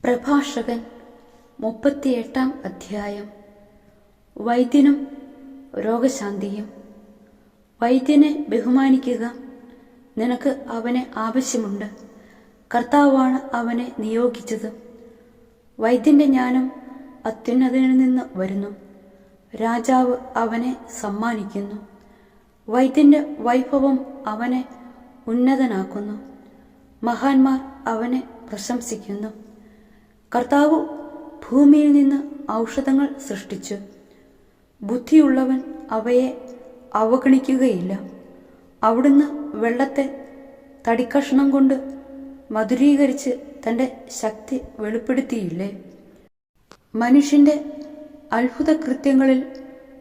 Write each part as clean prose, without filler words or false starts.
പ്രഭാഷകൻ 38-ാം അധ്യായം. വൈദ്യനും രോഗശാന്തിയും. വൈദ്യനെ ബഹുമാനിക്കുക, നിനക്ക് അവനെ ആവശ്യമുണ്ട്. കർത്താവാണ് അവനെ നിയോഗിച്ചത്. വൈദ്യന്റെ ജ്ഞാനം അത്യുന്നതനിൽ നിന്ന് വരുന്നു. രാജാവ് അവനെ സമ്മാനിക്കുന്നു. വൈദ്യന്റെ വൈഭവം അവനെ ഉന്നതനാക്കുന്നു. മഹാന്മാർ അവനെ പ്രശംസിക്കുന്നു. കർത്താവ് ഭൂമിയിൽ നിന്ന് ഔഷധങ്ങൾ സൃഷ്ടിച്ചു. ബുദ്ധിയുള്ളവൻ അവയെ അവഗണിക്കുകയില്ല. അവിടുന്ന് വെള്ളത്തെ തടിക്കഷ്ണം കൊണ്ട് മധുരീകരിച്ച് തൻ്റെ ശക്തി വെളിപ്പെടുത്തിയില്ലേ? മനുഷ്യന്റെ അത്ഭുത കൃത്യങ്ങളിൽ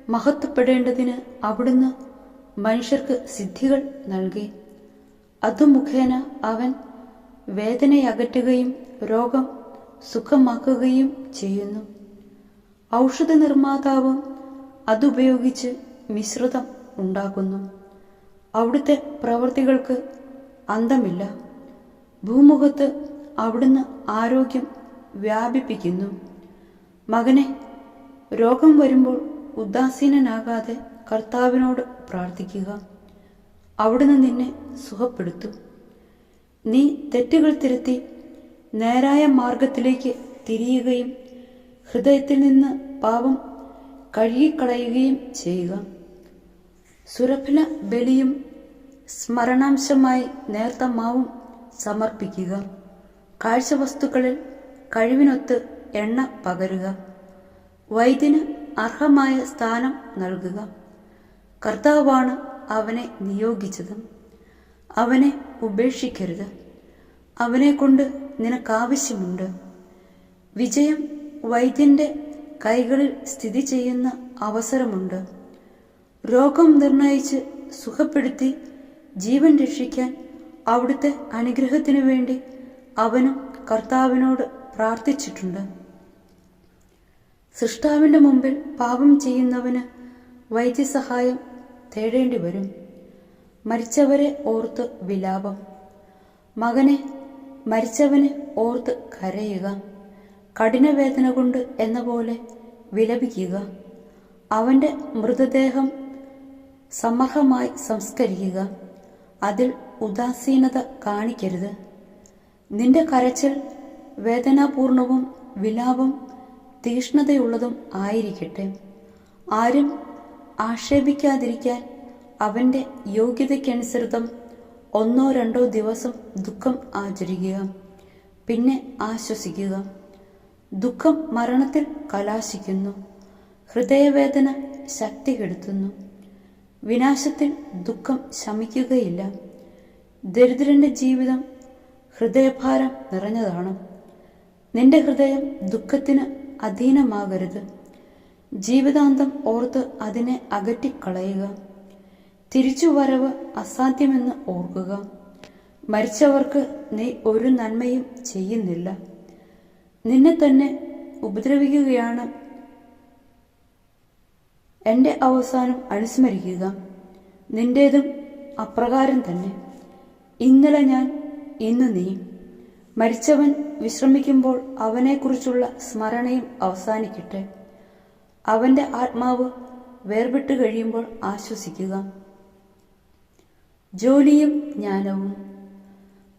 മഹത്വപ്പെടേണ്ടതിന് അവിടുന്ന് മനുഷ്യർക്ക് സിദ്ധികൾ നൽകി. അതു മുഖേന അവൻ വേദനയകറ്റുകയും രോഗം സുഖമാക്കുകയും ചെയ്യുന്നു. ഔഷധ നിർമ്മാതാവ് അതുപയോഗിച്ച് മിശ്രിതം ഉണ്ടാക്കുന്നു. അവിടുത്തെ പ്രവൃത്തികൾക്ക് അന്തമില്ല. ഭൂമുഖത്ത് അവിടുന്ന് ആരോഗ്യം വ്യാപിപ്പിക്കുന്നു. മകനെ, രോഗം വരുമ്പോൾ ഉദാസീനനാകാതെ കർത്താവിനോട് പ്രാർത്ഥിക്കുക. അവിടുന്ന് നിന്നെ സുഖപ്പെടുത്തും. നീ തെറ്റുകൾ തിരുത്തി നേരായ മാർഗത്തിലേക്ക് തിരിയുകയും ഹൃദയത്തിൽ നിന്ന് പാപം കഴുകിക്കളയുകയും ചെയ്യുക. സുരഭില ബലിയും സ്മരണാംശമായി നേർത്ത മാവും സമർപ്പിക്കുക. കാഴ്ചവസ്തുക്കളിൽ കഴിവിനൊത്ത് എണ്ണ പകരുക. വൈദ്യന് അർഹമായ സ്ഥാനം നൽകുക. കർത്താവാണ് അവനെ നിയോഗിച്ചത്. അവനെ ഉപേക്ഷിക്കരുത്. അവനെ കൊണ്ട് നിനക്കാവശ്യമുണ്ട്. വിജയം വൈദ്യന്റെ കൈകളിൽ സ്ഥിതി ചെയ്യുന്ന അവസരമുണ്ട്. രോഗം നിർണയിച്ച് സുഖപ്പെടുത്തി ജീവൻ രക്ഷിക്കാൻ അവിടുത്തെ അനുഗ്രഹത്തിനു വേണ്ടി അവനും കർത്താവിനോട് പ്രാർത്ഥിച്ചിട്ടുണ്ട്. സൃഷ്ടാവിന്റെ മുമ്പിൽ പാപം ചെയ്യുന്നവന് വൈദ്യസഹായം തേടേണ്ടി വരും. മരിച്ചവരെ ഓർത്ത് വിലാപം. മകനെ, മരിച്ചവനെ ഓർത്ത് കരയുക. കഠിനവേദന കൊണ്ട് എന്ന പോലെ വിലപിക്കുക. അവന്റെ മൃതദേഹം സമർഹമായി സംസ്കരിക്കുക. അതിൽ ഉദാസീനത കാണിക്കരുത്. നിന്റെ കരച്ചിൽ വേദനാപൂർണവും വിലാപം തീഷ്ണതയുള്ളതും ആയിരിക്കട്ടെ. ആരും ആക്ഷേപിക്കാതിരിക്കാൻ അവന്റെ യോഗ്യതയ്ക്കനുസൃതം 1-2 ദിവസം ദുഃഖം ആചരിക്കുക. പിന്നെ ആശ്വസിക്കുക. ദുഃഖം മരണത്തിൽ കലാശിക്കുന്നു. ഹൃദയവേദന ശക്തി കെടുത്തുന്നു. വിനാശത്തിൽ ദുഃഖം ശമിക്കുകയില്ല. ദരിദ്രന്റെ ജീവിതം ഹൃദയഭാരം നിറഞ്ഞതാണ്. നിന്റെ ഹൃദയം ദുഃഖത്തിന് അധീനമാകരുത്. ജീവിതാന്തം ഓർത്ത് അതിനെ അകറ്റിക്കളയുക. തിരിച്ചുവരവ് അസാധ്യമെന്ന് ഓർക്കുക. മരിച്ചവർക്ക് നീ ഒരു നന്മയും ചെയ്യുന്നില്ല. നിന്നെ തന്നെ ഉപദ്രവിക്കുകയാണ്. എൻ്റെ അവസാനം അനുസ്മരിക്കുക. നിന്റേതും അപ്രകാരം തന്നെ. ഇന്നലെ ഞാൻ, ഇന്ന് നീ. മരിച്ചവൻ വിശ്രമിക്കുമ്പോൾ അവനെക്കുറിച്ചുള്ള സ്മരണയും അവസാനിക്കട്ടെ. അവന്റെ ആത്മാവ് വേർപെട്ടു കഴിയുമ്പോൾ ആശ്വസിക്കുക. ജോലിയും ജ്ഞാനവും.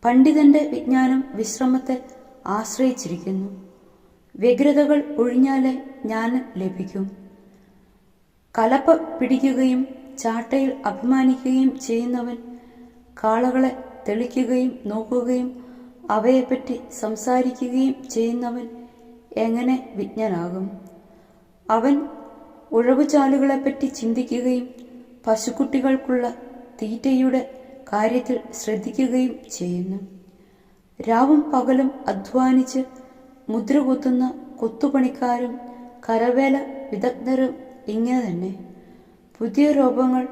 പണ്ഡിതന്റെ വിജ്ഞാനം വിശ്രമത്തെ ആശ്രയിച്ചിരിക്കുന്നു. വ്യഗ്രതകൾ ഒഴിഞ്ഞാലേ ജ്ഞാനം ലഭിക്കും. കലപ്പ പിടിക്കുകയും ചാട്ടയിൽ അഭിമാനിക്കുകയും ചെയ്യുന്നവൻ കാളകളെ തെളിക്കുകയും നോക്കുകയും അവയെപ്പറ്റി സംസാരിക്കുകയും ചെയ്യുന്നവൻ എങ്ങനെ വിജ്ഞനാകും? അവൻ ഉഴവുചാലുകളെപ്പറ്റി ചിന്തിക്കുകയും പശുക്കുട്ടികൾക്കുള്ള തീറ്റയുടെ കാര്യത്തിൽ ശ്രദ്ധിക്കുകയും ചെയ്യുന്നു. രാവും പകലും അധ്വാനിച്ച് മുദ്ര കുത്തുന്ന കൊത്തുപണിക്കാരും കരവേല വിദഗ്ധരും ഇങ്ങനെ തന്നെ. പുതിയ രൂപങ്ങൾ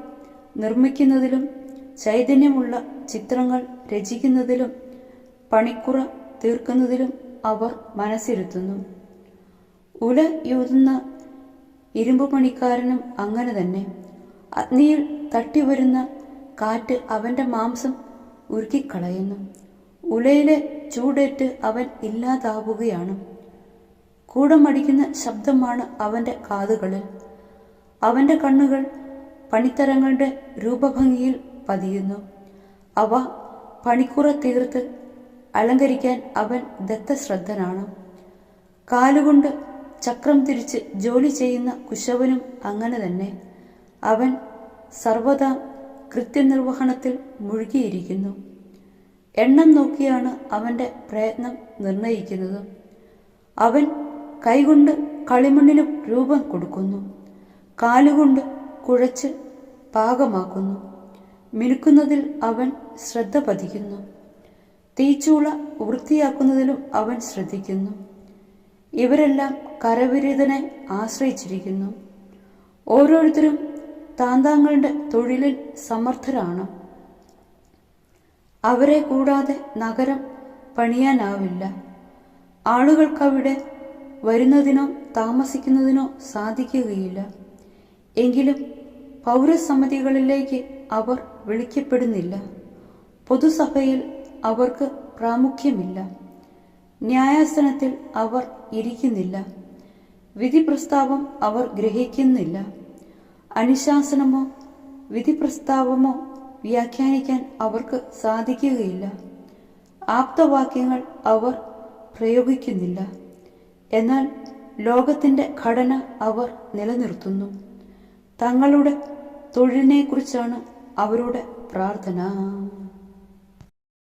നിർമ്മിക്കുന്നതിലും ചൈതന്യമുള്ള ചിത്രങ്ങൾ രചിക്കുന്നതിലും പണിക്കുറ തീർക്കുന്നതിലും അവർ മനസ്സിരുത്തുന്നു. ഉല യൂതുന്ന ഇരുമ്പു പണിക്കാരനും അങ്ങനെ തന്നെ. അഗ്നിയിൽ തട്ടിവരുന്ന കാറ്റ് അവന്റെ മാംസം ഉരുക്കിക്കളയുന്നു. ഉലയിലെ ചൂടേറ്റ് അവൻ ഇല്ലാതാവുകയാണ്. കൂടമടിക്കുന്ന ശബ്ദമാണ് അവൻ്റെ കാതുകളിൽ. അവൻ്റെ കണ്ണുകൾ പണിത്തരങ്ങളുടെ രൂപഭംഗിയിൽ പതിയുന്നു. അവ പണിക്കുറ തീർത്ത് അലങ്കരിക്കാൻ അവൻ ദത്തശ്രദ്ധനാണ്. കാലുകൊണ്ട് ചക്രം തിരിച്ച് ജോലി ചെയ്യുന്ന കുശവനും അങ്ങനെ തന്നെ. അവൻ സർവദാ കൃത്യനിർവഹണത്തിൽ മുഴുകിയിരിക്കുന്നു. എണ്ണം നോക്കിയാണ് അവൻ്റെ പ്രയത്നം നിർണയിക്കുന്നത്. അവൻ കൈകൊണ്ട് കളിമണ്ണിനും രൂപം കൊടുക്കുന്നു, കാലുകൊണ്ട് കുഴച്ച് പാകമാക്കുന്നു. മിനുക്കുന്നതിൽ അവൻ ശ്രദ്ധ പതിക്കുന്നു, തീച്ചൂള വൃത്തിയാക്കുന്നതിലും അവൻ ശ്രദ്ധിക്കുന്നു. ഇവരെല്ലാം കരവിരുതനെ ആശ്രയിച്ചിരിക്കുന്നു. ഓരോരുത്തരും താന്താങ്ങളുടെ തൊഴിലിൽ സമർത്ഥരാണ്. അവരെ കൂടാതെ നഗരം പണിയാനാവില്ല. ആളുകൾക്കവിടെ വരുന്നതിനോ താമസിക്കുന്നതിനോ സാധിക്കുകയില്ല. എങ്കിലും പൗരസമിതികളിലേക്ക് അവർ വിളിക്കപ്പെടുന്നില്ല. പൊതുസഭയിൽ അവർക്ക് പ്രാമുഖ്യമില്ല. ന്യായാസനത്തിൽ അവർ ഇരിക്കുന്നില്ല. വിധിപ്രസ്താവം അവർ ഗ്രഹിക്കുന്നില്ല. അനുശാസനമോ വിധിപ്രസ്താവമോ വ്യാഖ്യാനിക്കാൻ അവർക്ക് സാധിക്കുകയില്ല. ആപ്തവാക്യങ്ങൾ അവർ പ്രയോഗിക്കുന്നില്ല. എന്നാൽ ലോകത്തിൻ്റെ ഘടന അവർ നിലനിർത്തുന്നു. തങ്ങളുടെ തൊഴിലിനെക്കുറിച്ചാണ് അവരുടെ പ്രാർത്ഥന.